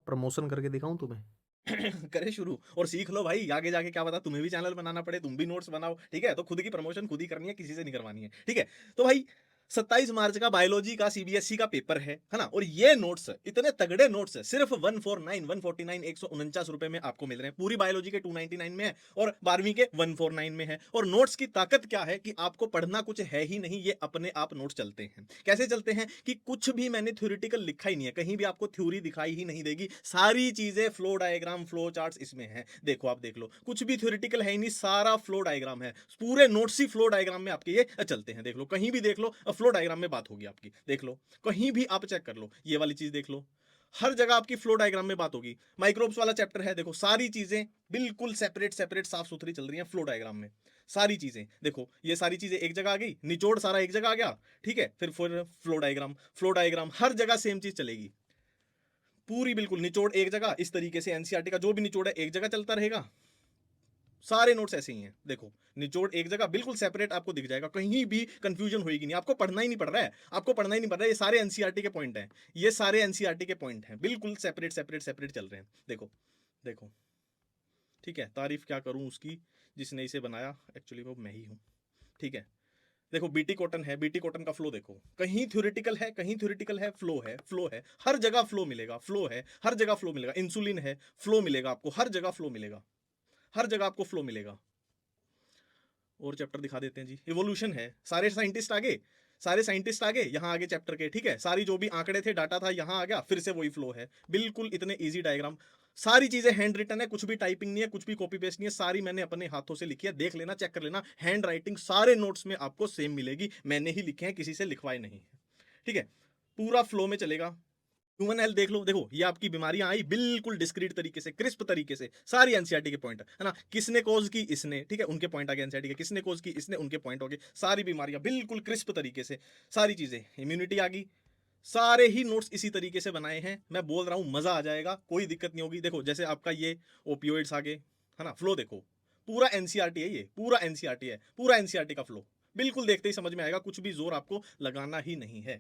Promotion करके दिखाऊँ तुम्हें? करें शुरू और सीख लो भाई, आगे जाके क्या पता तुम्हें भी चैनल बनाना पड़े, तुम भी नोट्स बनाओ, ठीक है? तो खुद की प्रमोशन खुद ही करनी है, किसी से नहीं करवानी है, ठीक है? तो भाई 27 मार्च का बायोलॉजी का सीबीएसई का पेपर है ना? और ये नोट्स इतने तगड़े नोट्स सिर्फ 149 149 ₹149 में आपको मिल रहे हैं। पूरी बायोलॉजी के 299 में है और 12वीं के 149 में है। और नोट्स की ताकत क्या है कि आपको पढ़ना कुछ है ही नहीं, ये अपने आप नोट्स चलते हैं। कैसे चलते हैं कि कुछ भी मैंने थ्योरेटिकल लिखा ही नहीं है, कहीं भी आपको थ्योरी दिखाई ही नहीं देगी, सारी चीजें फ्लो डायग्राम फ्लो चार्ट्स इसमें है। देखो आप देख लो, कुछ भी थ्योरेटिकल है ही नहीं, सारा फ्लो डायग्राम है, पूरे नोट्स ही फ्लो डायग्राम में आपके ये चलते हैं। देख लो, कहीं भी देख लो, फ्लो डायग्राम में बात होगी आपकी, देख लो, कहीं भी आप चेक कर लो, ये वाली चीज देख लो, हर जगह आपकी फ्लो डायग्राम में बात होगी। माइक्रोब्स वाला चैप्टर है, देखो सारी चीजें बिल्कुल सेपरेट सेपरेट साफ सुथरी चल रही हैं फ्लो डायग्राम में। सारी चीजें देखो, ये सारी चीजें एक जगह आ गई, निचोड़ सारा एक जगह आ गया, ठीक है? फिर फ्लो डायग्राम हर जगह सेम चीज चलेगी, पूरी बिल्कुल निचोड़ एक जगह, इस तरीके से एनसीईआरटी का जो भी निचोड़ है एक जगह चलता रहेगा। सारे नोट्स ऐसे ही हैं, देखो निचोड़ एक जगह बिल्कुल सेपरेट आपको दिख जाएगा, कहीं भी कंफ्यूजन होएगी नहीं, आपको पढ़ना ही नहीं पड़ रहा है, आपको पढ़ना ही नहीं पड़ रहा है, ये सारे एनसीईआरटी के पॉइंट हैं, ये सारे एनसीईआरटी के पॉइंट हैं, बिल्कुल सेपरेट सेपरेट सेपरेट चल रहे हैं। देखो देखो, ठीक है? तारीफ क्या करूं उसकी, जिसने इसे बनाया एक्चुअली वो मैं ही हूं, ठीक है? देखो बीटी कॉटन है, बीटी कॉटन का फ्लो देखो, कहीं थ्योरेटिकल है, कहीं थ्योरेटिकल है, फ्लो है, हर जगह फ्लो मिलेगा, फ्लो है, हर जगह फ्लो मिलेगा, इंसुलिन है, फ्लो मिलेगा आपको, हर जगह फ्लो मिलेगा, हर जगह आपको फ्लो मिलेगा। और चैप्टर दिखा देते हैं जी, इवोल्यूशन है, सारे साइंटिस्ट आगे, यहाँ आगे चैप्टर के, ठीक है? सारी जो भी आंकड़े थे, डाटा था, यहाँ आ गया, फिर से वही फ्लो है, बिल्कुल इतने इजी डायग्राम, सारी चीजें हैंड रिटन है, कुछ भी टाइपिंग नहीं है, कुछ भी कॉपी पेस्ट नहीं है, सारी मैंने अपने हाथों से लिखी है, देख लेना, चेक कर लेना, हैंड राइटिंग सारे नोट्स में आपको सेम मिलेगी, मैंने ही लिखे हैं, किसी से लिखवाए नहीं है, ठीक है? पूरा फ्लो में चलेगा। ह्यूमन हेल्थ देख लो, देखो ये आपकी बीमारियां आई बिल्कुल डिस्क्रीट तरीके से, क्रिस्प तरीके से, सारी एनसीईआरटी के पॉइंट है ना? किसने कॉज की, इसने, ठीक है? उनके पॉइंट आ गए एनसीईआरटी के, किसने कॉज की, इसने, उनके पॉइंट हो गए, सारी बीमारियां बिल्कुल क्रिस्प तरीके से, सारी चीजें, इम्यूनिटी आ गई, सारे ही नोट्स इसी तरीके से बनाए हैं, मैं बोल रहा हूं मजा आ जाएगा, कोई दिक्कत नहीं होगी। देखो जैसे आपका ये ओपियोइड्स आ गए, है ना? फ्लो देखो, पूरा एनसीईआरटी है, ये पूरा एनसीईआरटी है, पूरा एनसीईआरटी का फ्लो बिल्कुल देखते ही समझ में आएगा, कुछ भी जोर आपको लगाना ही नहीं है।